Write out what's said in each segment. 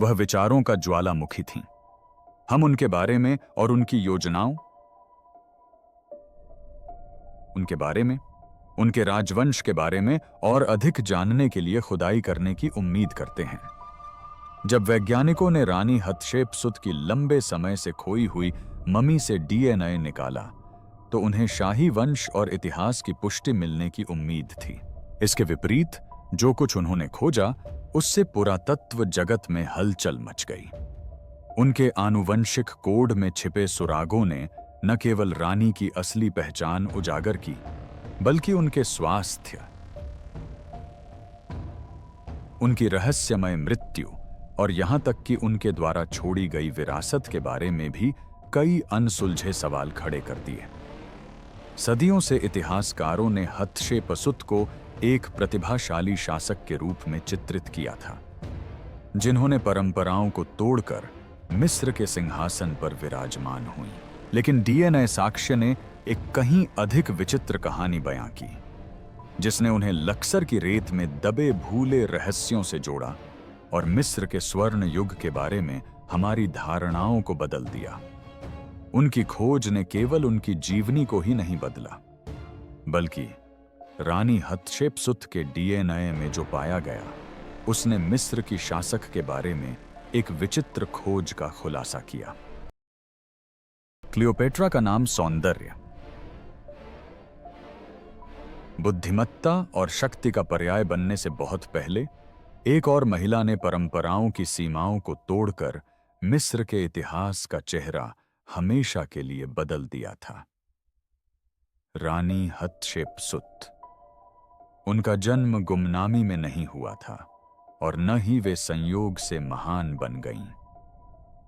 वह विचारों का ज्वालामुखी थीं। हम उनके बारे में और उनकी योजनाओं, उनके बारे में, उनके राजवंश के बारे में और अधिक जानने के लिए खुदाई करने की उम्मीद करते हैं। जब वैज्ञानिकों ने रानी हतशेपसुत की लंबे समय से खोई हुई मम्मी से डीएनए निकाला, तो उन्हें शाही वंश और इतिहास की पुष्टि मिलने की उम्मीद थी। इसके विपरीत जो कुछ उन्होंने खोजा, उससे पुरातत्व जगत में हलचल मच गई। उनके आनुवंशिक कोड में छिपे सुरागों ने न केवल रानी की असली पहचान उजागर की, बल्कि उनके स्वास्थ्य, उनकी रहस्यमय मृत्यु और यहां तक कि उनके द्वारा छोड़ी गई विरासत के बारे में भी कई अनसुलझे सवाल खड़े कर दिए। सदियों से इतिहासकारों ने हतशेपसुत को एक प्रतिभाशाली शासक के रूप में चित्रित किया था, जिन्होंने परंपराओं को तोड़कर मिस्र के सिंहासन पर विराजमान हुई। लेकिन डीएनए साक्ष्य ने एक कहीं अधिक विचित्र कहानी बयां की, जिसने उन्हें लक्सर की रेत में दबे भूले रहस्यों से जोड़ा और मिस्र के स्वर्ण युग के बारे में हमारी धारणाओं को बदल दिया। उनकी खोज ने केवल उनकी जीवनी को ही नहीं बदला, बल्कि रानी हतशेपसुत के डीएनए में जो पाया गया, उसने मिस्र की शासक के बारे में एक विचित्र खोज का खुलासा किया। क्लियोपेट्रा का नाम सौंदर्य, बुद्धिमत्ता और शक्ति का पर्याय बनने से बहुत पहले एक और महिला ने परंपराओं की सीमाओं को तोड़कर मिस्र के इतिहास का चेहरा हमेशा के लिए बदल दिया था। रानी हतशेपसुत। उनका जन्म गुमनामी में नहीं हुआ था और न ही वे संयोग से महान बन गईं।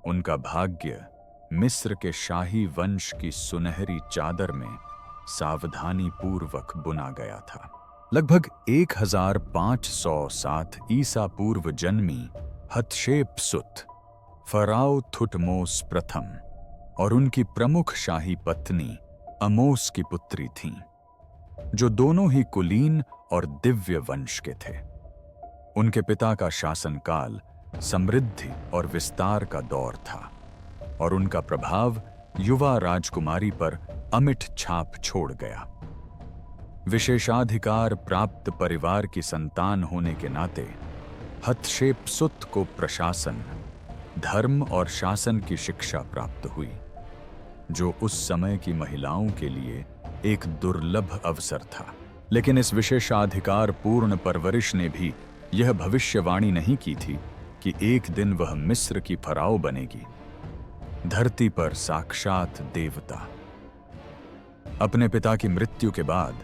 उनका भाग्य मिस्र के शाही वंश की सुनहरी चादर में सावधानी पूर्वक बुना गया था। लगभग 1507 ईसा पूर्व जन्मी हतशेपसुत फराओ थुटमोस प्रथम और उनकी प्रमुख शाही पत्नी अमोस की पुत्री थीं, जो दोनों ही कुलीन और दिव्य वंश के थे। उनके पिता का शासनकाल समृद्धि और विस्तार का दौर था और उनका प्रभाव युवा राजकुमारी पर अमिट छाप छोड़ गया। विशेषाधिकार प्राप्त परिवार की संतान होने के नाते हतशेपसुत को प्रशासन, धर्म और शासन की शिक्षा प्राप्त हुई, जो उस समय की महिलाओं के लिए एक दुर्लभ अवसर था। लेकिन इस विशेषाधिकार पूर्ण परवरिश ने भी यह भविष्यवाणी नहीं की थी कि एक दिन वह मिस्र की फराओ बनेगी, धरती पर साक्षात देवता। अपने पिता की मृत्यु के बाद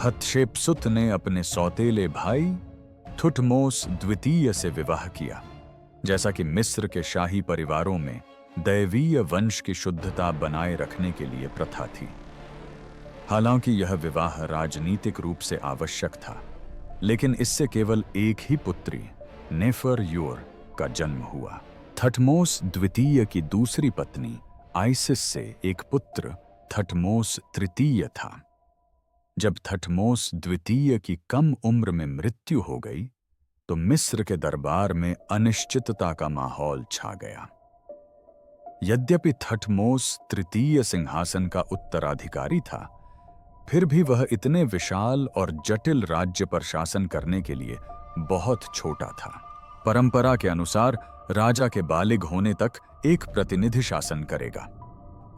हतशेपसुत ने अपने सौतेले भाई थुटमोस द्वितीय से विवाह किया, जैसा कि मिस्र के शाही परिवारों में दैवीय वंश की शुद्धता बनाए रखने के लिए प्रथा थी। हालांकि यह विवाह राजनीतिक रूप से आवश्यक था, लेकिन इससे केवल एक ही पुत्री नेफर-यूर का जन्म हुआ। थटमोस द्वितीय की दूसरी पत्नी आइसिस से एक पुत्र थटमोस तृतीय था। जब थटमोस द्वितीय की कम उम्र में मृत्यु हो गई, तो मिस्र के दरबार में अनिश्चितता का माहौल छा गया। यद्यपि थटमोस तृतीय सिंहासन का उत्तराधिकारी था, फिर भी वह इतने विशाल और जटिल राज्य पर शासन करने के लिए बहुत छोटा था। परंपरा के अनुसार राजा के बालिग होने तक एक प्रतिनिधि शासन करेगा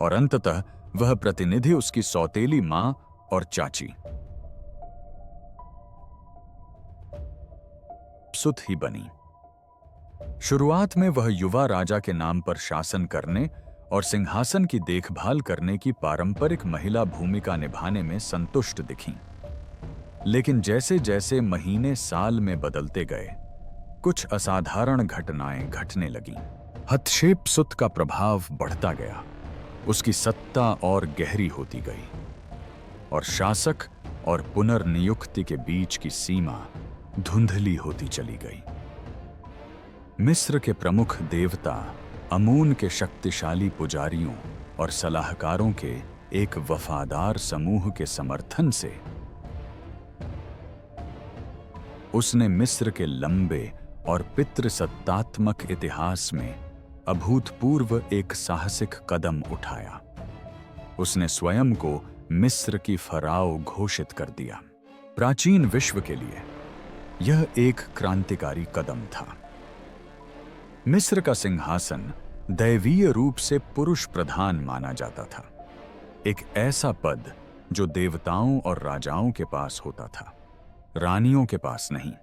और अंततः वह प्रतिनिधि उसकी सौतेली मां और चाची सुत ही बनी। शुरुआत में वह युवा राजा के नाम पर शासन करने और सिंहासन की देखभाल करने की पारंपरिक महिला भूमिका निभाने में संतुष्ट दिखीं। लेकिन जैसे जैसे महीने साल में बदलते गए, कुछ असाधारण घटनाएं घटने लगीं। हतशेपसुत का प्रभाव बढ़ता गया, उसकी सत्ता और गहरी होती गई और शासक और पुनर्नियुक्ति के बीच की सीमा धुंधली होती चली गई। मिस्र के प्रमुख देवता अमून के शक्तिशाली पुजारियों और सलाहकारों के एक वफादार समूह के समर्थन से उसने मिस्र के लंबे और पितृसत्तात्मक इतिहास में अभूतपूर्व एक साहसिक कदम उठाया। उसने स्वयं को मिस्र की फराओ घोषित कर दिया। प्राचीन विश्व के लिए यह एक क्रांतिकारी कदम था। मिस्र का सिंहासन दैवीय रूप से पुरुष प्रधान माना जाता था, एक ऐसा पद जो देवताओं और राजाओं के पास होता था, रानियों के पास नहीं।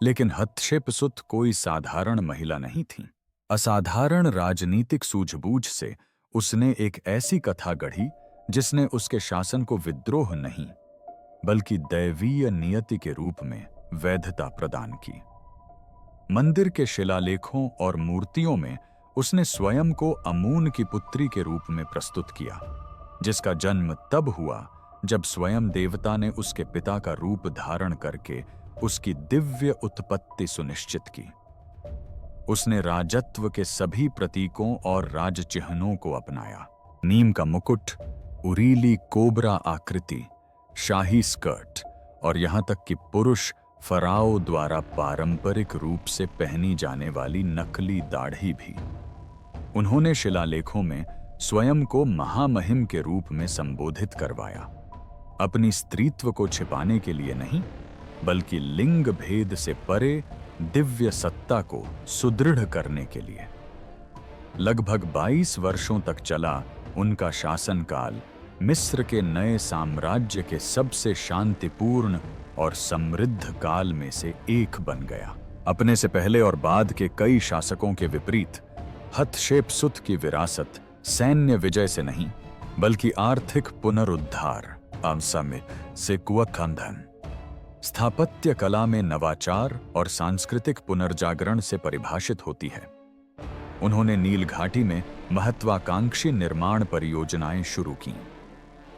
लेकिन हतशेपसुत कोई साधारण महिला नहीं थी। असाधारण राजनीतिक सूझबूझ से उसने एक ऐसी कथा गढ़ी जिसने उसके शासन को विद्रोह नहीं बल्कि दैवीय नियति के रूप में वैधता प्रदान की। मंदिर के शिलालेखों और मूर्तियों में उसने स्वयं को अमून की पुत्री के रूप में प्रस्तुत किया, जिसका जन्म तब हुआ जब स्वयं देवता ने उसके पिता का रूप धारण करके उसकी दिव्य उत्पत्ति सुनिश्चित की। उसने राजत्व के सभी प्रतीकों और राजचिह्नों को अपनाया। नीम का मुकुट, उरीली कोबरा आकृति, शाही स्कर्ट और यहां तक कि पुरुष फराओ द्वारा पारंपरिक रूप से पहनी जाने वाली नकली दाढ़ी भी। उन्होंने शिलालेखों में स्वयं को महामहिम के रूप में संबोधित करवाया, अपनी स्त्रीत्व को छिपाने के लिए नहीं बल्कि लिंग भेद से परे दिव्य सत्ता को सुदृढ़ करने के लिए। लगभग 22 वर्षों तक चला उनका शासनकाल मिस्र के नए साम्राज्य के सबसे शांतिपूर्ण और समृद्ध काल में से एक बन गया। अपने से पहले और बाद के कई शासकों के विपरीत हतशेपसुत की विरासत सैन्य विजय से नहीं बल्कि आर्थिक पुनरुद्धार से कुअकंधन, स्थापत्य कला में नवाचार और सांस्कृतिक पुनर्जागरण से परिभाषित होती है। उन्होंने नील घाटी में महत्वाकांक्षी निर्माण परियोजनाएं शुरू की,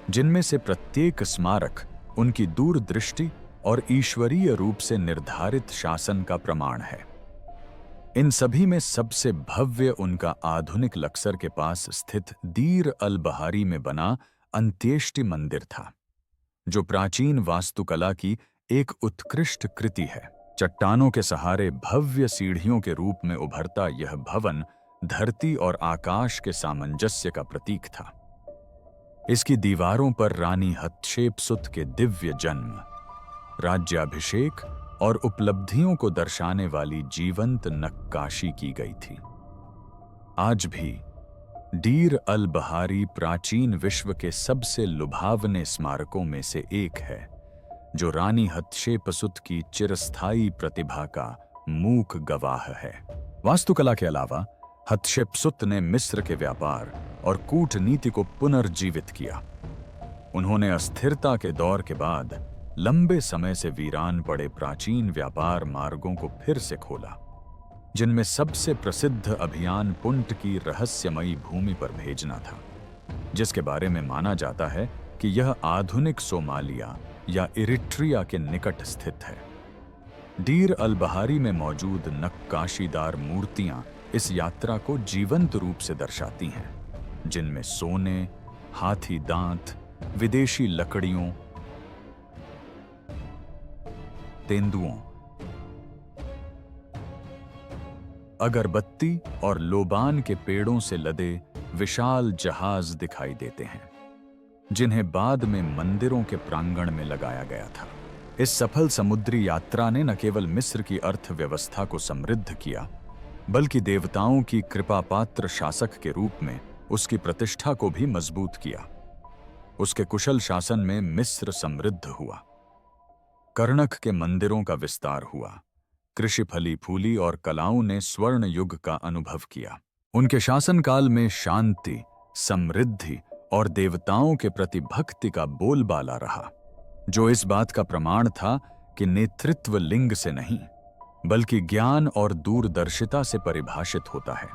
जिनमें से प्रत्येक स्मारक उनकी दूरदृष्टि और ईश्वरीय रूप से निर्धारित शासन का प्रमाण है। इन सभी में सबसे भव्य उनका आधुनिक लक्सर के पास स्थित दीर अल बहारी में बना अंत्येष्टि मंदिर था, जो प्राचीन वास्तुकला की एक उत्कृष्ट कृति है। चट्टानों के सहारे भव्य सीढ़ियों के रूप में उभरता यह भवन धरती और आकाश के सामंजस्य का प्रतीक था। इसकी दीवारों पर रानी हतशेपसुत के दिव्य जन्म, राज्याभिषेक और उपलब्धियों को दर्शाने वाली जीवंत नक्काशी की गई थी। आज भी डीर अल बहारी प्राचीन विश्व के सबसे लुभावने स्मारकों में से एक है, जो रानी हतशेपसुत की चिरस्थायी प्रतिभा का मूक गवाह है। वास्तुकला के अलावा हतशेपसुत ने मिस्र के व्यापार और कूटनीति को पुनर्जीवित किया। उन्होंने अस्थिरता के दौर के बाद लंबे समय से वीरान पड़े प्राचीन व्यापार मार्गों को फिर से खोला, जिनमें सबसे प्रसिद्ध अभियान पुंट की रहस्यमयी भूमि पर भेजना था, जिसके बारे में माना जाता है कि यह आधुनिक सोमालिया या इरिट्रिया के निकट स्थित है। डीर अल बहारी में मौजूद नक्काशीदार मूर्तियां इस यात्रा को जीवंत रूप से दर्शाती हैं, जिनमें सोने, हाथी दांत, विदेशी लकड़ियों, तेंदुओं, अगरबत्ती और लोबान के पेड़ों से लदे विशाल जहाज दिखाई देते हैं, जिन्हें बाद में मंदिरों के प्रांगण में लगाया गया था। इस सफल समुद्री यात्रा ने न केवल मिस्र की अर्थव्यवस्था को समृद्ध किया, बल्कि देवताओं की कृपापात्र शासक के रूप में उसकी प्रतिष्ठा को भी मजबूत किया। उसके कुशल शासन में मिस्र समृद्ध हुआ, कर्णक के मंदिरों का विस्तार हुआ, कृषि फली फूली और कलाओं ने स्वर्ण युग का अनुभव किया। उनके शासनकाल में शांति, समृद्धि और देवताओं के प्रति भक्ति का बोलबाला रहा, जो इस बात का प्रमाण था कि नेतृत्व लिंग से नहीं बल्कि ज्ञान और दूरदर्शिता से परिभाषित होता है।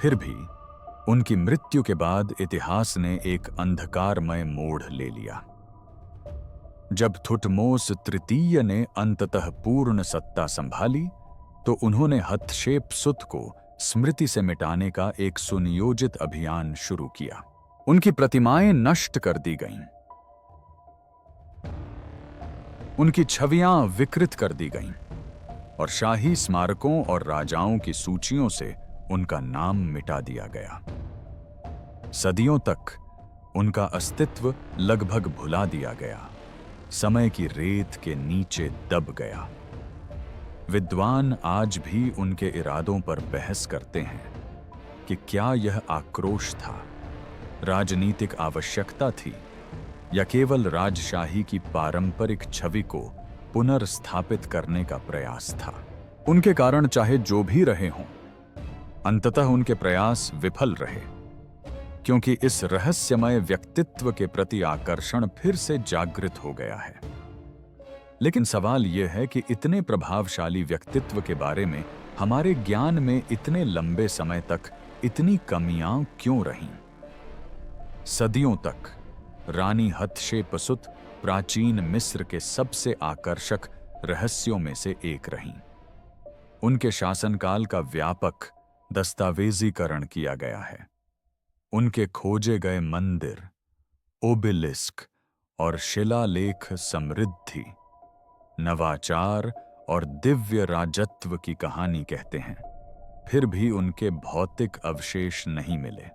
फिर भी उनकी मृत्यु के बाद इतिहास ने एक अंधकारमय मोड़ ले लिया। जब थुटमोस तृतीय ने अंततः पूर्ण सत्ता संभाली, तो उन्होंने हतशेपसुत को स्मृति से मिटाने का एक सुनियोजित अभियान शुरू किया। उनकी प्रतिमाएं नष्ट कर दी गईं, उनकी छवियां विकृत कर दी गईं और शाही स्मारकों और राजाओं की सूचियों से उनका नाम मिटा दिया गया। सदियों तक उनका अस्तित्व लगभग भुला दिया गया, समय की रेत के नीचे दब गया। विद्वान आज भी उनके इरादों पर बहस करते हैं कि क्या यह आक्रोश था, राजनीतिक आवश्यकता थी, या केवल राजशाही की पारंपरिक छवि को पुनर्स्थापित करने का प्रयास था। उनके कारण चाहे जो भी रहे हों, अंततः उनके प्रयास विफल रहे, क्योंकि इस रहस्यमय व्यक्तित्व के प्रति आकर्षण फिर से जागृत हो गया है। लेकिन सवाल यह है कि इतने प्रभावशाली व्यक्तित्व के बारे में हमारे ज्ञान में इतने लंबे समय तक इतनी कमियां क्यों रहीं? सदियों तक रानी हतशेपसुत प्राचीन मिस्र के सबसे आकर्षक रहस्यों में से एक रहीं। उनके शासनकाल का व्यापक दस्तावेजीकरण किया गया है। उनके खोजे गए मंदिर, ओबेलिस्क और शिलालेख समृद्धि, नवाचार और दिव्य राजत्व की कहानी कहते हैं। फिर भी उनके भौतिक अवशेष नहीं मिले।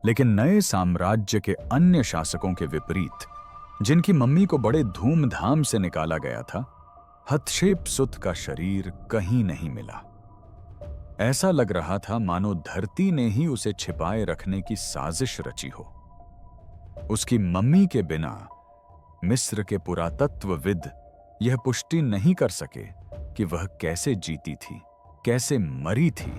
लेकिन नए साम्राज्य के अन्य शासकों के विपरीत, जिनकी मम्मी को बड़े धूमधाम से निकाला गया था, हतशेपसुत का शरीर कहीं नहीं मिला। ऐसा लग रहा था मानो धरती ने ही उसे छिपाए रखने की साजिश रची हो। उसकी मम्मी के बिना मिस्र के पुरातत्वविद यह पुष्टि नहीं कर सके कि वह कैसे जीती थी, कैसे मरी थी,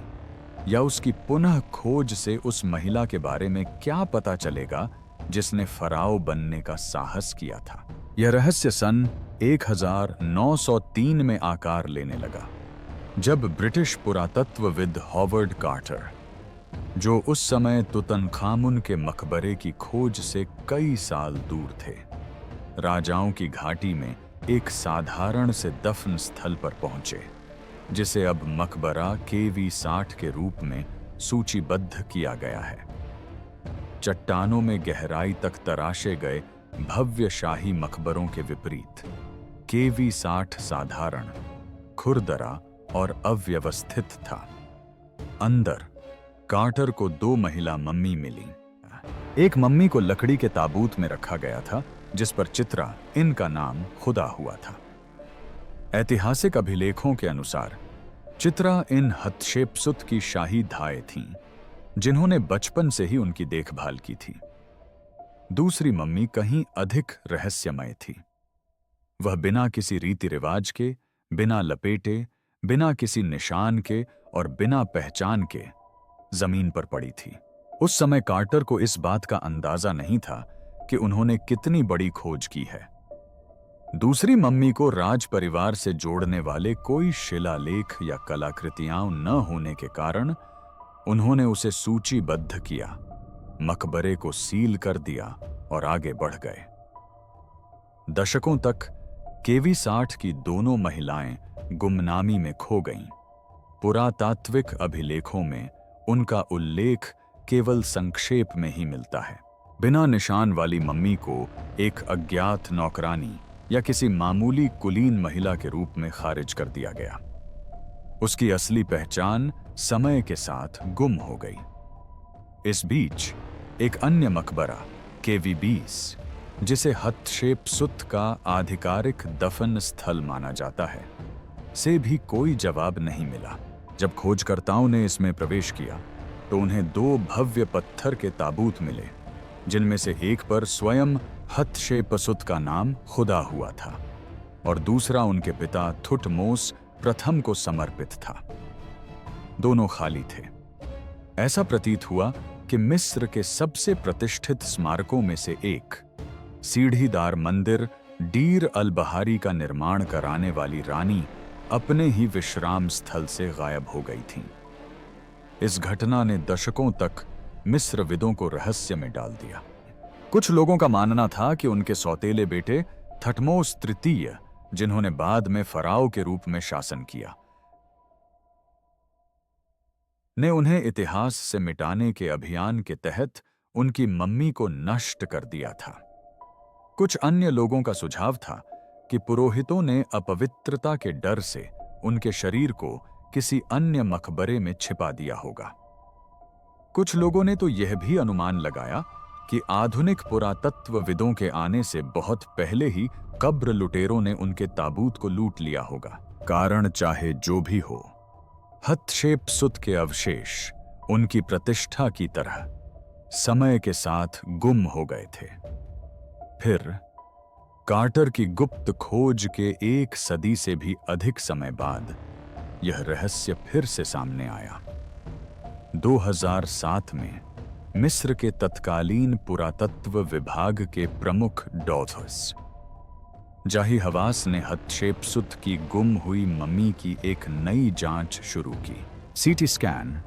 या उसकी पुनः खोज से उस महिला के बारे में क्या पता चलेगा जिसने फराओ बनने का साहस किया था। यह रहस्य सन 1903 में आकार लेने लगा, जब ब्रिटिश पुरातत्वविद हॉवर्ड कार्टर, जो उस समय तुतनखामुन के मकबरे की खोज से कई साल दूर थे, राजाओं की घाटी में एक साधारण से दफन स्थल पर पहुंचे, जिसे अब मकबरा KV 60 के रूप में सूचीबद्ध किया गया है। चट्टानों में गहराई तक तराशे गए भव्य शाही मकबरों के विपरीत KV 60 साधारण, खुरदरा और अव्यवस्थित था। अंदर कार्टर को 2 महिला मम्मी मिली। एक मम्मी को लकड़ी के ताबूत में रखा गया था, जिस पर चित्रा, इनका नाम, खुदा हुआ था। ऐतिहासिक अभिलेखों के अनुसार चित्रा इन हतशेपसुत की शाही धाए थीं, जिन्होंने बचपन से ही उनकी देखभाल की थी। दूसरी मम्मी कहीं अधिक रहस्यमय थी। वह बिना किसी रीति रिवाज के, बिना लपेटे, बिना किसी निशान के और बिना पहचान के जमीन पर पड़ी थी। उस समय कार्टर को इस बात का अंदाजा नहीं था कि उन्होंने कितनी बड़ी खोज की है। दूसरी मम्मी को राज परिवार से जोड़ने वाले कोई शिलालेख या कलाकृतियां न होने के कारण उन्होंने उसे सूचीबद्ध किया, मकबरे को सील कर दिया और आगे बढ़ गए। दशकों तक KV 60 की दोनों महिलाएं गुमनामी में खो गईं। पुरातात्विक अभिलेखों में उनका उल्लेख केवल संक्षेप में ही मिलता है। बिना निशान वाली मम्मी को एक अज्ञात नौकरानी या किसी मामूली कुलीन महिला के रूप में खारिज कर दिया गया। उसकी असली पहचान समय के साथ गुम हो गई। इस बीच एक अन्य मकबरा KV 20, जिसे हतशेपसुत का आधिकारिक दफन स्थल माना जाता है, से भी कोई जवाब नहीं मिला। जब खोजकर्ताओं ने इसमें प्रवेश किया तो उन्हें 2 भव्य पत्थर के ताबूत मिले, जिनमें से एक पर स्वयं हतशेपसुत का नाम खुदा हुआ था और दूसरा उनके पिता थुटमोस प्रथम को समर्पित था। दोनों खाली थे। ऐसा प्रतीत हुआ कि मिस्र के सबसे प्रतिष्ठित स्मारकों में से एक, सीढ़ीदार मंदिर डीर अल बहारी का निर्माण कराने वाली रानी अपने ही विश्राम स्थल से गायब हो गई थीं। इस घटना ने दशकों तक मिस्रविदों को रहस्य में डाल दिया। कुछ लोगों का मानना था कि उनके सौतेले बेटे थटमोस तृतीय, जिन्होंने बाद में फराओ के रूप में शासन किया, ने उन्हें इतिहास से मिटाने के अभियान के तहत उनकी मम्मी को नष्ट कर दिया था। कुछ अन्य लोगों का सुझाव था कि पुरोहितों ने अपवित्रता के डर से उनके शरीर को किसी अन्य मकबरे में छिपा दिया होगा। कुछ लोगों ने तो यह भी अनुमान लगाया कि आधुनिक पुरातत्वविदों के आने से बहुत पहले ही कब्र लुटेरों ने उनके ताबूत को लूट लिया होगा। कारण चाहे जो भी हो, हतशेपसुत के अवशेष उनकी प्रतिष्ठा की तरह समय के साथ गुम हो गए थे। फिर कार्टर की गुप्त खोज के 1 सदी से भी अधिक समय बाद यह रहस्य फिर से सामने आया। 2007 में मिस्र के तत्कालीन पुरातत्व विभाग के प्रमुख डॉथर्स जाही हवास ने हतशेपसुत की गुम हुई मम्मी की एक नई जांच शुरू की। सीटी स्कैन,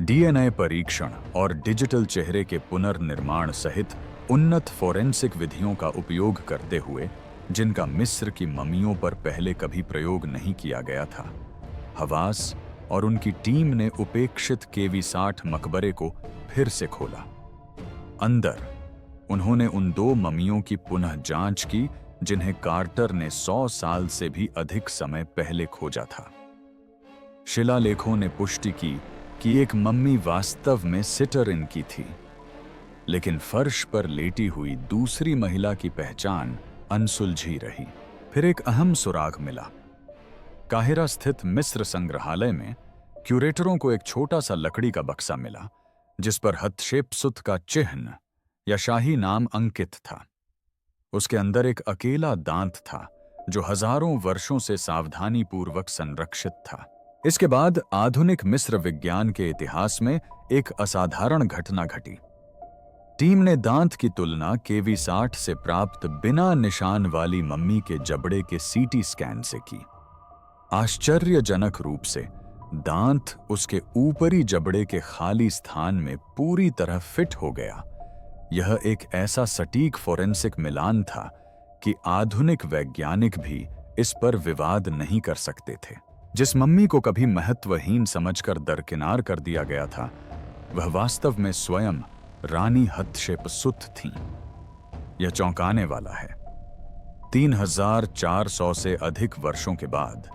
डीएनए परीक्षण और डिजिटल चेहरे के पुनर्निर्माण सहित उन्नत फोरेंसिक विधियों का उपयोग करते हुए, जिनका मिस्र की मम्मियों पर पहले कभी प्रयोग नहीं किया गया था, हवास और उनकी टीम ने उपेक्षित KV60 मकबरे को फिर से खोला। अंदर उन्होंने उन 2 मम्मियों की पुनः जांच की जिन्हें कार्टर ने 100 साल से भी अधिक समय पहले खोजा था। शिलालेखों ने पुष्टि की कि एक मम्मी वास्तव में सिटर इन की थी, लेकिन फर्श पर लेटी हुई दूसरी महिला की पहचान अनसुलझी रही। फिर एक अहम सुराग मिला। काहिरा स्थित मिस्र संग्रहालय में क्यूरेटरों को एक छोटा सा लकड़ी का बक्सा मिला जिस पर हतशेपसुत का चिन्ह या शाही नाम अंकित था। उसके अंदर एक अकेला दांत था जो हजारों वर्षों से सावधानी पूर्वक संरक्षित था। इसके बाद आधुनिक मिस्र विज्ञान के इतिहास में एक असाधारण घटना घटी। टीम ने दांत की तुलना KV60 से प्राप्त बिना निशान वाली मम्मी के जबड़े के CT स्कैन से की। आश्चर्यजनक रूप से दांत उसके ऊपरी जबड़े के खाली स्थान में पूरी तरह फिट हो गया। यह एक ऐसा सटीक फोरेंसिक मिलान था कि आधुनिक वैज्ञानिक भी इस पर विवाद नहीं कर सकते थे। जिस मम्मी को कभी महत्वहीन समझकर दरकिनार कर दिया गया था, वह वास्तव में स्वयं रानी हतशेपसुत थीं। यह चौंकाने वाला है। 3400 से अधिक वर्षों के बाद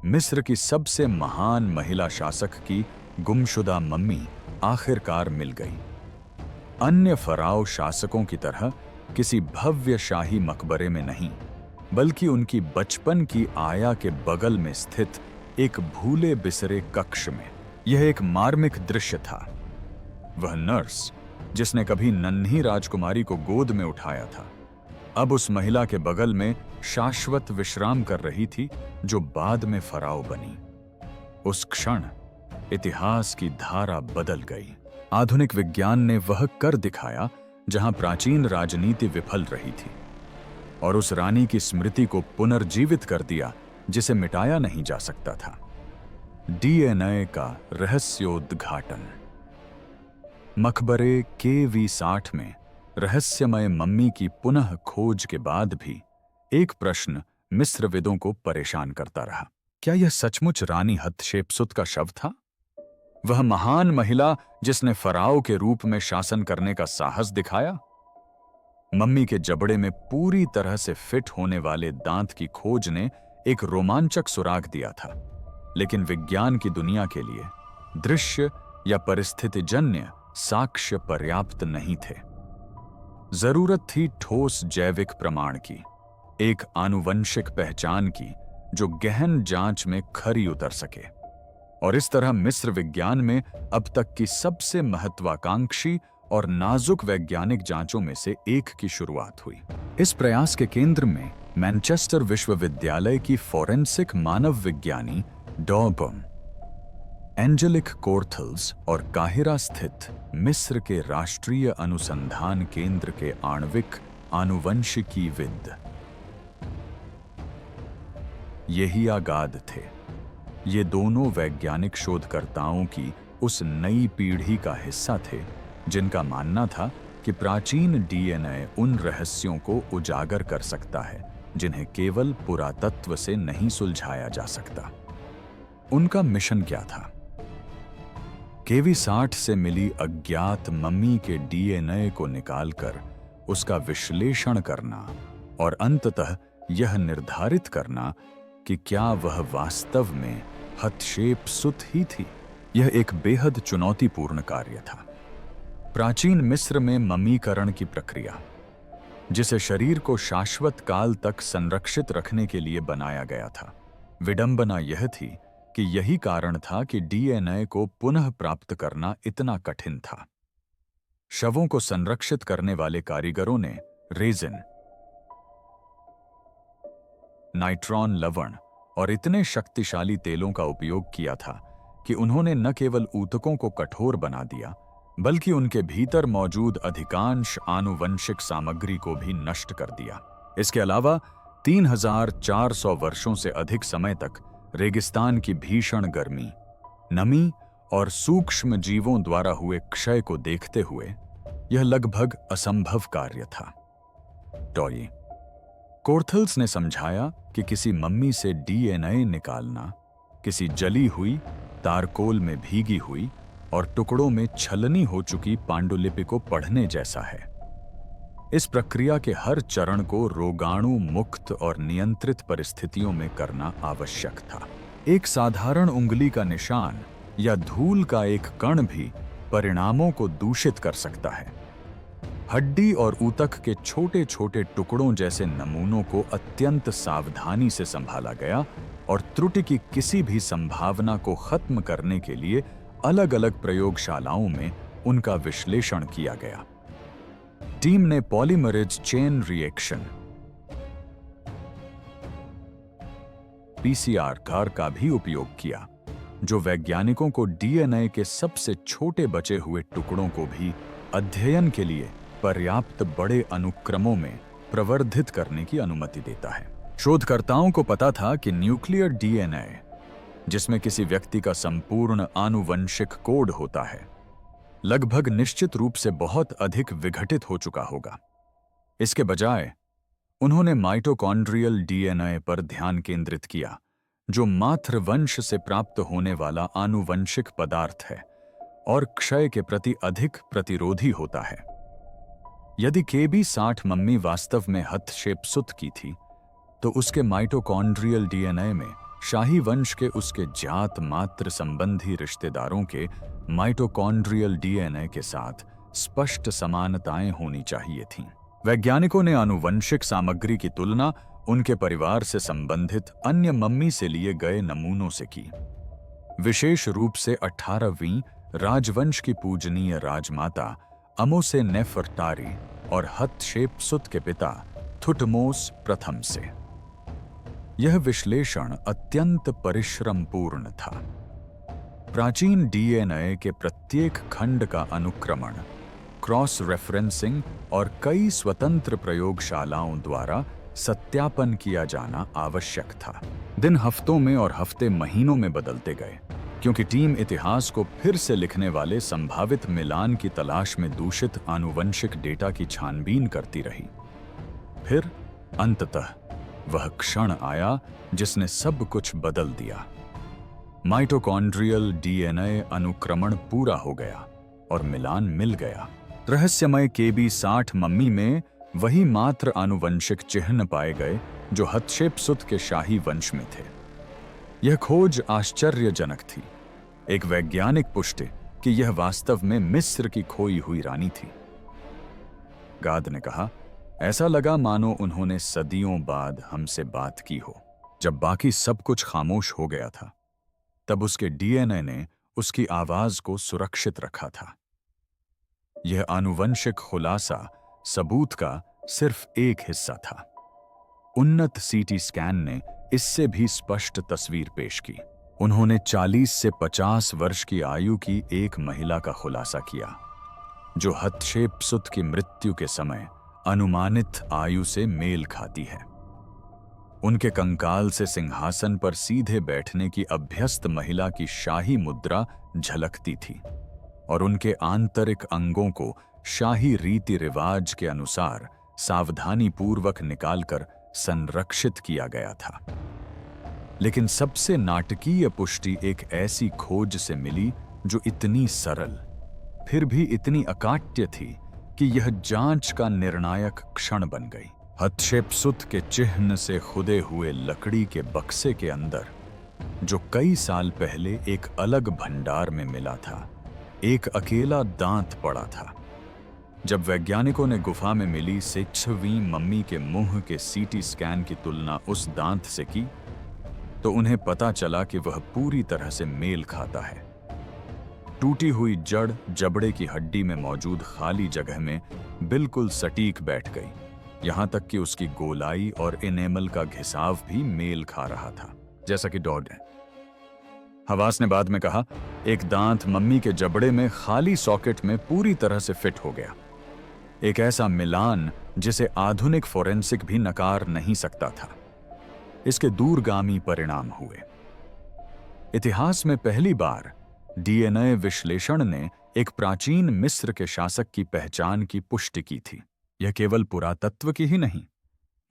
मिस्र की सबसे महान महिला शासक की गुमशुदा मम्मी आखिरकार मिल गई। अन्य फराओ शासकों की तरह किसी भव्य शाही मकबरे में नहीं, बल्कि उनकी बचपन की आया के बगल में स्थित एक भूले बिसरे कक्ष में। यह एक मार्मिक दृश्य था। वह नर्स जिसने कभी नन्ही राजकुमारी को गोद में उठाया था, अब उस महिला के बगल में शाश्वत विश्राम कर रही थी जो बाद में फराओ बनी। उस क्षण इतिहास की धारा बदल गई। आधुनिक विज्ञान ने वह कर दिखाया जहां प्राचीन राजनीति विफल रही थी, और उस रानी की स्मृति को पुनर्जीवित कर दिया जिसे मिटाया नहीं जा सकता था। डीएनए का रहस्योद्घाटन। मकबरे KV60 में रहस्यमय मम्मी की पुनः खोज के बाद भी एक प्रश्न मिस्रविदों को परेशान करता रहा। क्या यह सचमुच रानी हतशेपसुत का शव था? वह महान महिला जिसने फराओ के रूप में शासन करने का साहस दिखाया? मम्मी के जबड़े में पूरी तरह से फिट होने वाले दांत की खोज ने एक रोमांचक सुराग दिया था, लेकिन विज्ञान की दुनिया के लिए दृश्य या परिस्थितिजन्य साक्ष्य पर्याप्त नहीं थे। जरूरत थी ठोस जैविक प्रमाण की, एक आनुवंशिक पहचान की जो गहन जांच में खरी उतर सके। और इस तरह मिस्र विज्ञान में अब तक की सबसे महत्वाकांक्षी और नाजुक वैज्ञानिक जांचों में से एक की शुरुआत हुई। इस प्रयास के केंद्र में मैनचेस्टर विश्वविद्यालय की फोरेंसिक मानव विज्ञानी डॉबम एंजेलिक कोर्थल्स और काहिरा स्थित मिस्र के राष्ट्रीय अनुसंधान केंद्र के आणविक आनुवंशिकीविद यहियागाद थे। ये दोनों वैज्ञानिक शोधकर्ताओं की उस नई पीढ़ी का हिस्सा थे जिनका मानना था कि प्राचीन डीएनए उन रहस्यों को उजागर कर सकता है जिन्हें केवल पुरातत्व से नहीं सुलझाया जा सकता। उनका मिशन क्या था? KV60 से मिली अज्ञात मम्मी के डीएनए को निकालकर उसका विश्लेषण करना और अंततः यह निर्धारित करना कि क्या वह वास्तव में हतशेपसुत ही थी। यह एक बेहद चुनौतीपूर्ण कार्य था। प्राचीन मिस्र में मम्मीकरण की प्रक्रिया, जिसे शरीर को शाश्वत काल तक संरक्षित रखने के लिए बनाया गया था, विडंबना यह थी कि यही कारण था कि डीएनए को पुनः प्राप्त करना इतना कठिन था। शवों को संरक्षित करने वाले कारीगरों ने रेजिन, नाइट्रॉन लवण और इतने शक्तिशाली तेलों का उपयोग किया था कि उन्होंने न केवल ऊतकों को कठोर बना दिया, बल्कि उनके भीतर मौजूद अधिकांश आनुवंशिक सामग्री को भी नष्ट कर दिया। इसके अलावा 3400 वर्षों से अधिक समय तक रेगिस्तान की भीषण गर्मी, नमी और सूक्ष्म जीवों द्वारा हुए क्षय को देखते हुए यह लगभग असंभव कार्य था। टॉय कोर्थल्स ने समझाया कि किसी मम्मी से डीएनए निकालना किसी जली हुई, तारकोल में भीगी हुई और टुकड़ों में छलनी हो चुकी पांडुलिपि को पढ़ने जैसा है। इस प्रक्रिया के हर चरण को रोगाणु मुक्त और नियंत्रित परिस्थितियों में करना आवश्यक था। एक साधारण उंगली का निशान या धूल का एक कण भी परिणामों को दूषित कर सकता है। हड्डी और ऊतक के छोटे छोटे टुकड़ों जैसे नमूनों को अत्यंत सावधानी से संभाला गया और त्रुटि की किसी भी संभावना को खत्म करने के लिए अलग अलग प्रयोगशालाओं में उनका विश्लेषण किया गया। टीम ने polymerase chain reaction PCR car का भी उपयोग किया, जो वैज्ञानिकों को डीएनए के सबसे छोटे बचे हुए टुकड़ों को भी अध्ययन के लिए पर्याप्त बड़े अनुक्रमों में प्रवर्धित करने की अनुमति देता है। शोधकर्ताओं को पता था कि न्यूक्लियर डीएनए, जिसमें किसी व्यक्ति का संपूर्ण आनुवंशिक कोड होता है, लगभग निश्चित रूप से बहुत अधिक विघटित हो चुका होगा। इसके बजाय उन्होंने माइटोकॉन्ड्रियल डीएनए पर ध्यान केंद्रित किया, जो मातृवंश से प्राप्त होने वाला आनुवंशिक पदार्थ है और क्षय के प्रति अधिक प्रतिरोधी होता है। यदि KB60 मम्मी वास्तव में हतशेपसुत की थी, तो उसके माइटोकॉन्ड्रियल डीएनए में शाही वंश के उसके जात मात्र संबंधी रिश्तेदारों के माइटोकॉन्ड्रियल डीएनए के साथ स्पष्ट समानताएं होनी चाहिए थीं। वैज्ञानिकों ने आनुवंशिक सामग्री की तुलना उनके परिवार से संबंधित अन्य मम्मी से लिए गए नमूनों से की, विशेष रूप से 18वीं राजवंश की पूजनीय राजमाता अमोसे नेफरटारी और हतशेपसुत के पिता थुटमोस प्रथम से। यह विश्लेषण अत्यंत परिश्रमपूर्ण था। प्राचीन डीएनए के प्रत्येक खंड का अनुक्रमण, क्रॉस रेफरेंसिंग और कई स्वतंत्र प्रयोगशालाओं द्वारा सत्यापन किया जाना आवश्यक था। दिन हफ्तों में और हफ्ते महीनों में बदलते गए, क्योंकि टीम इतिहास को फिर से लिखने वाले संभावित मिलान की तलाश में दूषित आनुवंशिक डेटा की छानबीन करती रही। फिर अंततः वह क्षण आया जिसने सब बदल बदल दिया। माइटोकॉन्ड्रियल डीएनए अनुक्रमण पूरा हो गया और मिलान मिल गया। रहस्यमय KB60 मम्मी में वही मात्र आनुवंशिक चिह्न पाए गए जो हतशेपसुत के शाही वंश में थे। यह खोज आश्चर्यजनक थी, एक वैज्ञानिक पुष्टि कि यह वास्तव में मिस्र की खोई हुई रानी थी। गाद ने कहा, ऐसा लगा मानो उन्होंने सदियों बाद हमसे बात की हो। जब बाकी सब कुछ खामोश हो गया था, तब उसके डीएनए ने उसकी आवाज को सुरक्षित रखा था। यह आनुवंशिक खुलासा सबूत का सिर्फ एक हिस्सा था। उन्नत सीटी स्कैन ने इससे भी स्पष्ट तस्वीर पेश की। उन्होंने 40 से 50 वर्ष की आयु की एक महिला का खुलासा किया, जो हतशेपसुत की मृत्यु के समय अनुमानित आयु से मेल खाती है। उनके कंकाल से सिंहासन पर सीधे बैठने की अभ्यस्त महिला की शाही मुद्रा झलकती थी और उनके आंतरिक अंगों को शाही रीति रिवाज के अनुसार सावधानी पूर्वक निकालकर संरक्षित किया गया था। लेकिन सबसे नाटकीय पुष्टि एक ऐसी खोज से मिली जो इतनी सरल, फिर भी इतनी अकाट्य थी कि यह जांच का निर्णायक क्षण बन गई। हतशेपसुत के चिह्न से खुदे हुए लकड़ी के बक्से के अंदर, जो कई साल पहले एक अलग भंडार में मिला था, एक अकेला दांत पड़ा था। जब वैज्ञानिकों ने गुफा में मिली 6वीं मम्मी के मुंह के सीटी स्कैन की तुलना उस दांत से की, तो उन्हें पता चला कि वह पूरी तरह से मेल खाता है। टूटी हुई जड़ जबड़े की हड्डी में मौजूद खाली जगह में बिल्कुल सटीक बैठ गई, यहां तक कि उसकी गोलाई और इनेमल का घिसाव भी मेल खा रहा था, जैसा कि डॉग है। हवास ने बाद में कहा, एक दांत मम्मी के जबड़े में खाली सॉकेट में पूरी तरह से फिट हो गया। एक ऐसा मिलान जिसे आधुनिक फोरेंसिक भी नकार नहीं सकता था। इसके दूरगामी परिणाम हुए। इतिहास में पहली बार डीएनए विश्लेषण ने एक प्राचीन मिस्र के शासक की पहचान की पुष्टि की थी। यह केवल पुरातत्व की ही नहीं,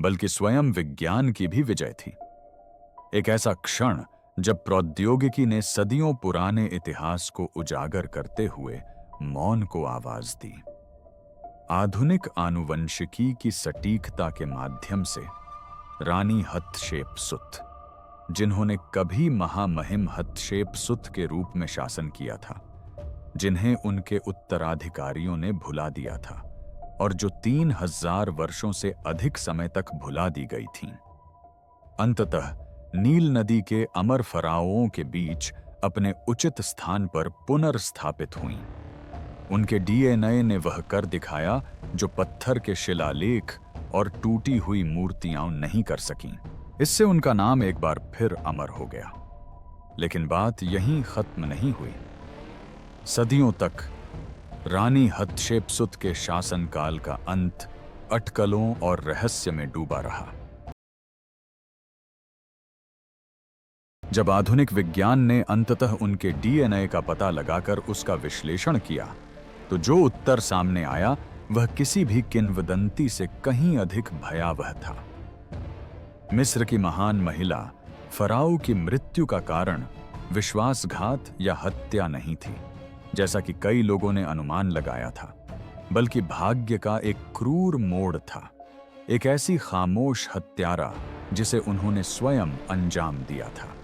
बल्कि स्वयं विज्ञान की भी विजय थी। एक ऐसा क्षण जब प्रौद्योगिकी ने सदियों पुराने इतिहास को उजागर करते हुए मौन को आवाज दी। आधुनिक आनुवंशिकी की सटीकता के माध्यम से रानी हतशेपसुत, जिन्होंने कभी महामहिम हतशेपसुत के रूप में शासन किया था, जिन्हें उनके उत्तराधिकारियों ने भुला दिया था और जो 3000 वर्षों से अधिक समय तक भुला दी गई थीं, अंततः नील नदी के अमर फराओं के बीच अपने उचित स्थान पर पुनर्स्थापित हुईं। उनके डीएनए ने वह कर दिखाया जो पत्थर के शिलालेख और टूटी हुई मूर्तियां नहीं कर सकीं। इससे उनका नाम एक बार फिर अमर हो गया। लेकिन बात यहीं खत्म नहीं हुई। सदियों तक रानी हतशेपसुत के शासनकाल का अंत अटकलों और रहस्य में डूबा रहा। जब आधुनिक विज्ञान ने अंततः उनके डीएनए का पता लगाकर उसका विश्लेषण किया, तो जो उत्तर सामने आया वह किसी भी किंवदंती से कहीं अधिक भयावह था। मिस्र की महान महिला फराओ की मृत्यु का कारण विश्वासघात या हत्या नहीं थी, जैसा कि कई लोगों ने अनुमान लगाया था, बल्कि भाग्य का एक क्रूर मोड़ था, एक ऐसी खामोश हत्यारा जिसे उन्होंने स्वयं अंजाम दिया था।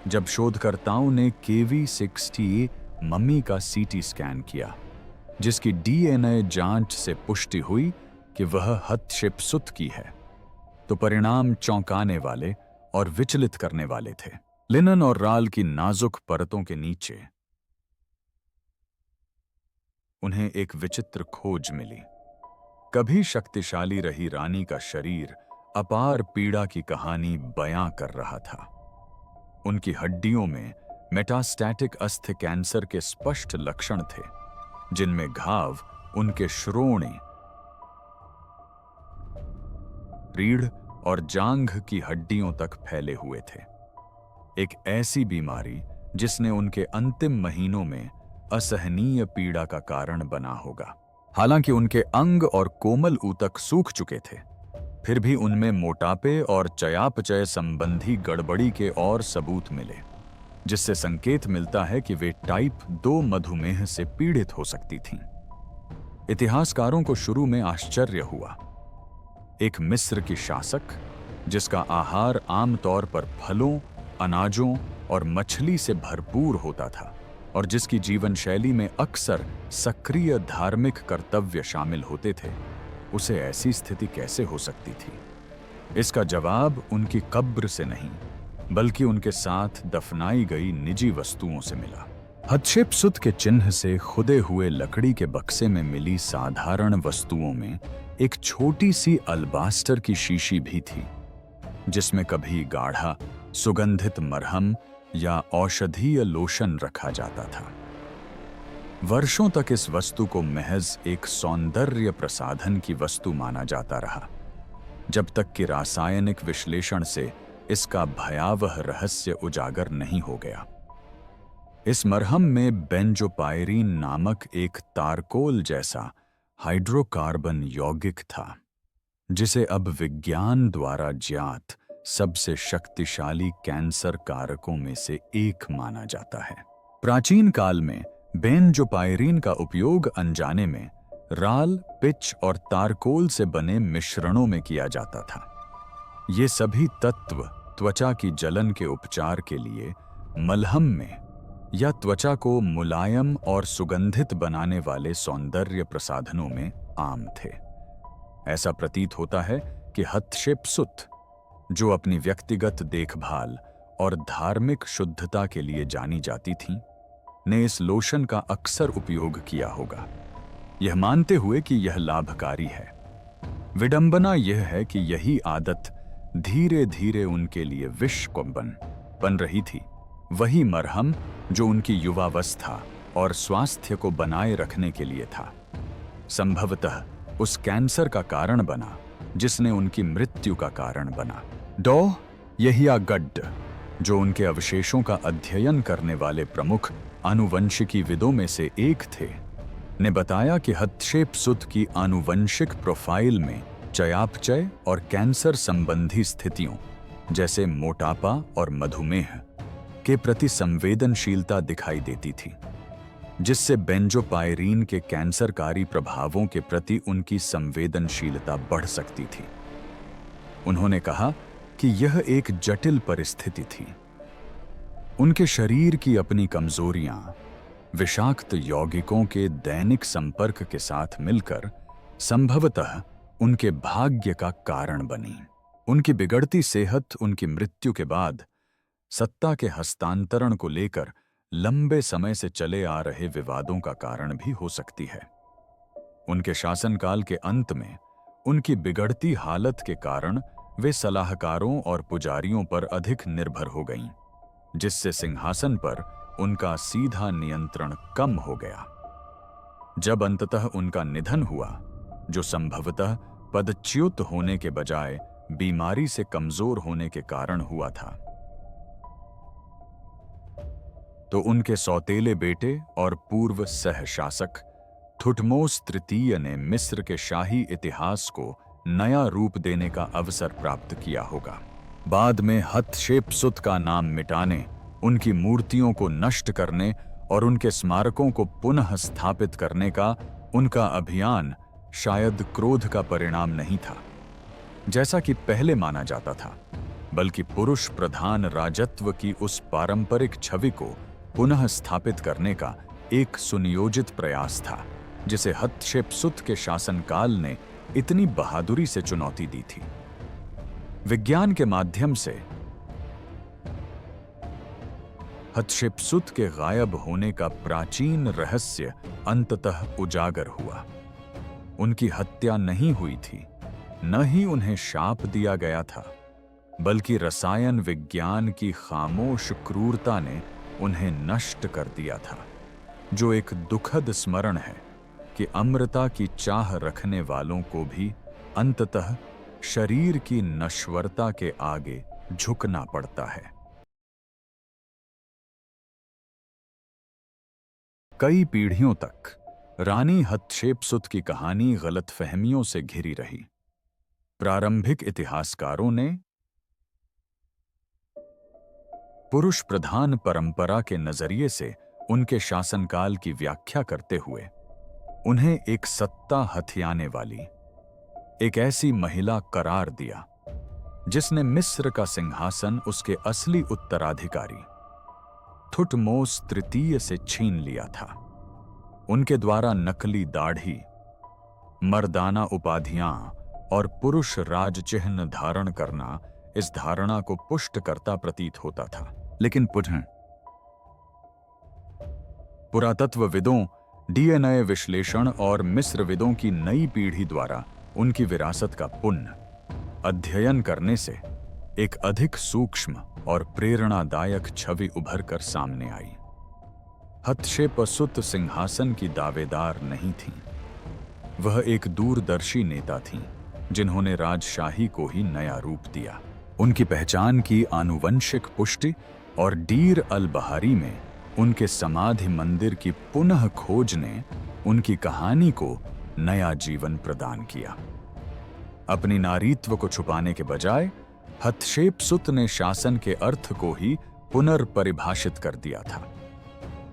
जब शोधकर्ताओं ने KV60 मम्मी का सीटी स्कैन किया, जिसकी डीएनए जांच से पुष्टि हुई कि वह हतशेपसुत की है, तो परिणाम चौंकाने वाले और विचलित करने वाले थे। लिनन और राल की नाजुक परतों के नीचे उन्हें एक विचित्र खोज मिली। कभी शक्तिशाली रही रानी का शरीर अपार पीड़ा की कहानी बयां कर रहा था। उनकी हड्डियों में मेटास्टैटिक अस्थि कैंसर के स्पष्ट लक्षण थे, जिनमें घाव उनके श्रोणि, रीढ़ और जांघ की हड्डियों तक फैले हुए थे। एक ऐसी बीमारी जिसने उनके अंतिम महीनों में असहनीय पीड़ा का कारण बना होगा। हालांकि उनके अंग और कोमल ऊतक सूख चुके थे, फिर भी उनमें मोटापे और चयापचय संबंधी गड़बड़ी के और सबूत मिले, जिससे संकेत मिलता है कि वे टाइप 2 मधुमेह से पीड़ित हो सकती थीं। इतिहासकारों को शुरू में आश्चर्य हुआ। एक मिस्र की शासक, जिसका आहार आमतौर पर फलों, अनाजों और मछली से भरपूर होता था और जिसकी जीवन शैली में अक्सर सक्रिय धार्मिक कर्तव्य शामिल होते थे, उसे ऐसी स्थिति कैसे हो सकती थी? इसका जवाब उनकी कब्र से नहीं, बल्कि उनके साथ दफनाई गई निजी वस्तुओं से मिला। हतशेपसुत के चिन्ह से खुदे हुए लकड़ी के बक्से में मिली साधारण वस्तुओं में एक छोटी सी अल्बास्टर की शीशी भी थी, जिसमें कभी गाढ़ा सुगंधित मरहम या औषधीय लोशन रखा जाता था। वर्षों तक इस वस्तु को महज एक सौंदर्य प्रसाधन की वस्तु माना जाता रहा, जब तक कि रासायनिक विश्लेषण से इसका भयावह रहस्य उजागर नहीं हो गया। इस मरहम में बेंजोपायरीन नामक एक तारकोल जैसा हाइड्रोकार्बन यौगिक था, जिसे अब विज्ञान द्वारा ज्ञात सबसे शक्तिशाली कैंसर कारकों में से एक माना जाता है। प्राचीन काल में बेंजोपायरीन का उपयोग अनजाने में राल, पिच और तारकोल से बने मिश्रणों में किया जाता था। ये सभी तत्व त्वचा की जलन के उपचार के लिए मलहम में या त्वचा को मुलायम और सुगंधित बनाने वाले सौंदर्य प्रसाधनों में आम थे। ऐसा प्रतीत होता है कि हतशेपसुत, जो अपनी व्यक्तिगत देखभाल और धार्मिक शुद्धता के लिए जानी जाती थीं, ने इस लोशन का अक्सर उपयोग किया होगा, यह मानते हुए कि यह लाभकारी है। विडंबना यह है कि यही आदत धीरे धीरे उनके लिए विष बन रही थी, वही मरहम जो उनकी युवावस्था और स्वास्थ्य को बनाए रखने के लिए था, संभवतः उस कैंसर का कारण बना जिसने उनकी मृत्यु का कारण बना। डॉ यहियागड्ड, जो उनके अवशेषों का अध्ययन करने वाले प्रमुख आनुवंशिकीविदों में से एक थे, ने बताया कि हतशेपसुत की आनुवंशिक प्रोफाइल में चयापचय और कैंसर संबंधी स्थितियों जैसे मोटापा और मधुमेह के प्रति संवेदनशीलता दिखाई देती थी, जिससे बेंजोपायरीन के कैंसरकारी प्रभावों के प्रति उनकी संवेदनशीलता बढ़ सकती थी। उन्होंने कहा कि यह एक जटिल परिस्थिति थी। उनके शरीर की अपनी कमजोरियां विषाक्त यौगिकों के दैनिक संपर्क के साथ मिलकर संभवतः उनके भाग्य का कारण बनी। उनकी बिगड़ती सेहत उनकी मृत्यु के बाद सत्ता के हस्तांतरण को लेकर लंबे समय से चले आ रहे विवादों का कारण भी हो सकती है। उनके शासनकाल के अंत में उनकी बिगड़ती हालत के कारण वे सलाहकारों और पुजारियों पर अधिक निर्भर हो गईं, जिससे सिंहासन पर उनका सीधा नियंत्रण कम हो गया। जब अंततः उनका निधन हुआ, जो संभवतः पदच्युत होने के बजाय बीमारी से कमजोर होने के कारण हुआ था, तो उनके सौतेले बेटे और पूर्व सहशासक थुटमोस तृतीय ने मिस्र के शाही इतिहास को नया रूप देने का अवसर प्राप्त किया होगा। बाद में हतशेपसुत का नाम मिटाने, उनकी मूर्तियों को नष्ट करने और उनके स्मारकों को पुनः स्थापित करने का उनका अभियान शायद क्रोध का परिणाम नहीं था, जैसा कि पहले माना जाता था, बल्कि पुरुष प्रधान राजत्व की उस पारंपरिक छवि को पुनः स्थापित करने का एक सुनियोजित प्रयास था, जिसे हतशेपसुत के शासनकाल ने इतनी बहादुरी से चुनौती दी थी। विज्ञान के माध्यम से हतशेपसुत के गायब होने का प्राचीन रहस्य अंततः उजागर हुआ। उनकी हत्या नहीं हुई थी, न ही उन्हें शाप दिया गया था, बल्कि रसायन विज्ञान की खामोश क्रूरता ने उन्हें नष्ट कर दिया था, जो एक दुखद स्मरण है कि अमरता की चाह रखने वालों को भी अंततः शरीर की नश्वरता के आगे झुकना पड़ता है। कई पीढ़ियों तक रानी हतशेपसुत की कहानी गलतफहमियों से घिरी रही। प्रारंभिक इतिहासकारों ने पुरुष प्रधान परंपरा के नजरिए से उनके शासनकाल की व्याख्या करते हुए उन्हें एक सत्ता हथियाने वाली एक ऐसी महिला करार दिया जिसने मिस्र का सिंहासन उसके असली उत्तराधिकारी थुटमोस तृतीय से छीन लिया था। उनके द्वारा नकली दाढ़ी, मर्दाना उपाधियां और पुरुष राज चिह्न धारण करना इस धारणा को पुष्ट करता प्रतीत होता था, लेकिन पुरातत्वविदों, डीएनए विश्लेषण और मिस्रविदों की नई पीढ़ी द्वारा उनकी विरासत का पुनः अध्ययन करने से एक अधिक सूक्ष्म और प्रेरणादायक छवि उभर कर सामने आई। हतशेपसुत सिंहासन की दावेदार नहीं थीं। वह एक दूरदर्शी नेता थीं, जिन्होंने राजशाही को ही नया रूप दिया। उनकी पहचान की आनुवंशिक पुष्टि और डीर अल बहारी में उनके समाधि मंदिर की पुनः खोज ने उनकी कहानी को नया जीवन प्रदान किया। अपनी नारीत्व को छुपाने के बजाय हतशेपसुत ने शासन के अर्थ को ही पुनर्परिभाषित कर दिया था।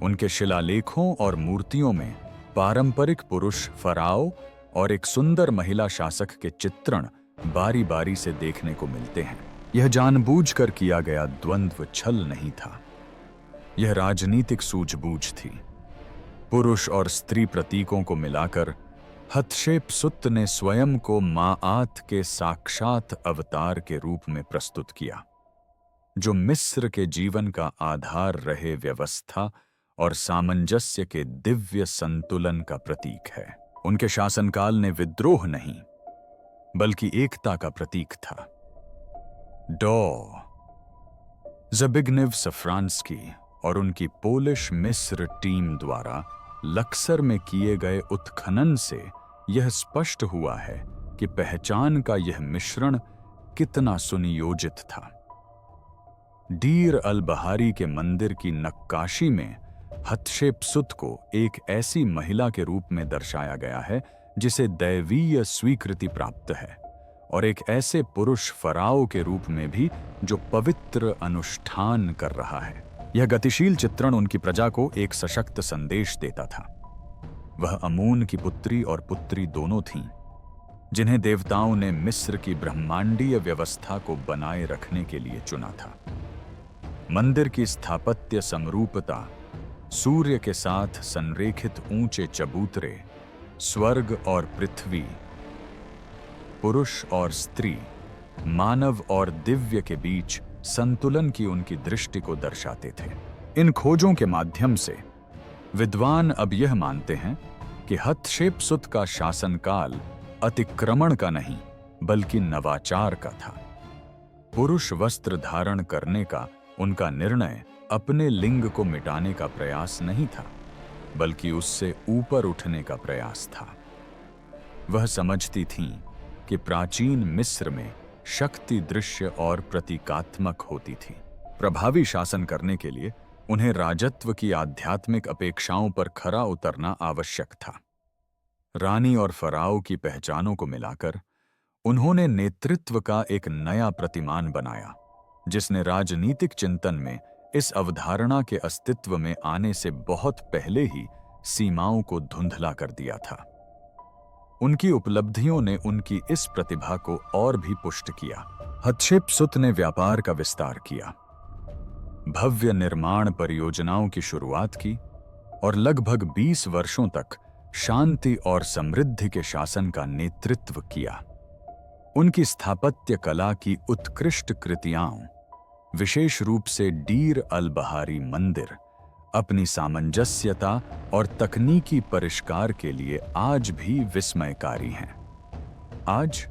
उनके शिलालेखों और मूर्तियों में पारंपरिक पुरुष फराओ और एक सुंदर महिला शासक के चित्रण बारी बारी से देखने को मिलते हैं। यह जानबूझकर किया गया द्वंद्व छल नहीं था, यह राजनीतिक सूझबूझ थी। पुरुष और स्त्री प्रतीकों को मिलाकर हतशेपसुत ने स्वयं को माआत के साक्षात अवतार के रूप में प्रस्तुत किया, जो मिस्र के जीवन का आधार रहे व्यवस्था और सामंजस्य के दिव्य संतुलन का प्रतीक है। उनके शासनकाल ने विद्रोह नहीं बल्कि एकता का प्रतीक था। डॉ ज़बिग्नेव सफ्रांस्की और उनकी पोलिश मिस्र टीम द्वारा लक्सर में किए गए उत्खनन से यह स्पष्ट हुआ है कि पहचान का यह मिश्रण कितना सुनियोजित था। डीर अल बहारी के मंदिर की नक्काशी में हतशेपसुत को एक ऐसी महिला के रूप में दर्शाया गया है जिसे दैवीय स्वीकृति प्राप्त है, और एक ऐसे पुरुष फराओ के रूप में भी जो पवित्र अनुष्ठान कर रहा है। यह गतिशील चित्रण उनकी प्रजा को एक सशक्त संदेश देता था। वह अमून की पुत्री और पुत्री दोनों थीं, जिन्हें देवताओं ने मिस्र की ब्रह्मांडीय व्यवस्था को बनाए रखने के लिए चुना था। मंदिर की स्थापत्य समरूपता, सूर्य के साथ संरेखित ऊंचे चबूतरे, स्वर्ग और पृथ्वी, पुरुष और स्त्री, मानव और दिव्य के बीच संतुलन की उनकी दृष्टि को दर्शाते थे। इन खोजों के माध्यम से विद्वान अब यह मानते हैं कि हतशेपसुत का शासनकाल अतिक्रमण का नहीं बल्कि नवाचार का था। पुरुष वस्त्र धारण करने का उनका निर्णय अपने लिंग को मिटाने का प्रयास नहीं था, बल्कि उससे ऊपर उठने का प्रयास था। वह समझती थीं कि प्राचीन मिस्र में शक्ति दृश्य और प्रतीकात्मक होती थी। प्रभावी शासन करने के लिए उन्हें राजत्व की आध्यात्मिक अपेक्षाओं पर खरा उतरना आवश्यक था। रानी और फराओ की पहचानों को मिलाकर उन्होंने नेतृत्व का एक नया प्रतिमान बनाया, जिसने राजनीतिक चिंतन में इस अवधारणा के अस्तित्व में आने से बहुत पहले ही सीमाओं को धुंधला कर दिया था। उनकी उपलब्धियों ने उनकी इस प्रतिभा को और भी पुष्ट किया। हतशेपसुत ने व्यापार का विस्तार किया, भव्य निर्माण परियोजनाओं की शुरुआत की और लगभग 20 वर्षों तक शांति और समृद्धि के शासन का नेतृत्व किया। उनकी स्थापत्य कला की उत्कृष्ट कृतियां, विशेष रूप से डीर अल बहारी मंदिर, अपनी सामंजस्यता और तकनीकी परिष्कार के लिए आज भी विस्मयकारी हैं। आज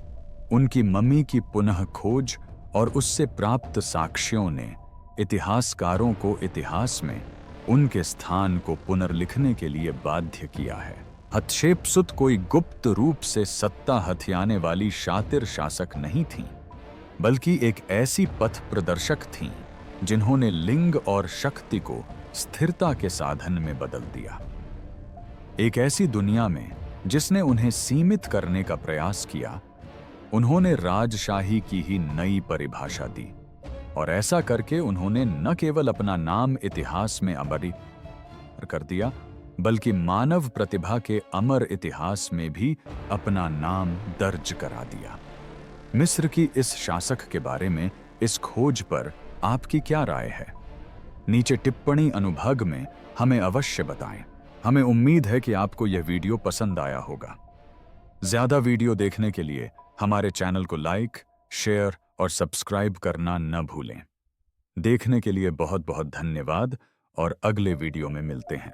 उनकी मम्मी की पुनः खोज और उससे प्राप्त साक्ष्यों ने इतिहासकारों को इतिहास में उनके स्थान को पुनर्लिखने के लिए बाध्य किया है। हतशेपसुत कोई गुप्त रूप से सत्ता हथियाने वाली शातिर शासक नहीं थीं, बल्कि एक ऐसी पथ प्रदर्शक थीं जिन्होंने लिंग और शक्ति को स्थिरता के साधन में बदल दिया। एक ऐसी दुनिया में जिसने उन्हें सीमित करने का प्रयास किया, उन्होंने राजशाही की ही नई परिभाषा दी, और ऐसा करके उन्होंने न केवल अपना नाम इतिहास में अमर कर दिया, बल्कि मानव प्रतिभा के अमर इतिहास में भी अपना नाम दर्ज करा दिया। मिस्र की इस शासक के बारे में इस खोज पर आपकी क्या राय है? नीचे टिप्पणी अनुभाग में हमें अवश्य बताएं। हमें उम्मीद है कि आपको यह वीडियो पसंद आया होगा। ज्यादा वीडियो देखने के लिए हमारे चैनल को लाइक, शेयर और सब्सक्राइब करना न भूलें। देखने के लिए बहुत बहुत धन्यवाद और अगले वीडियो में मिलते हैं।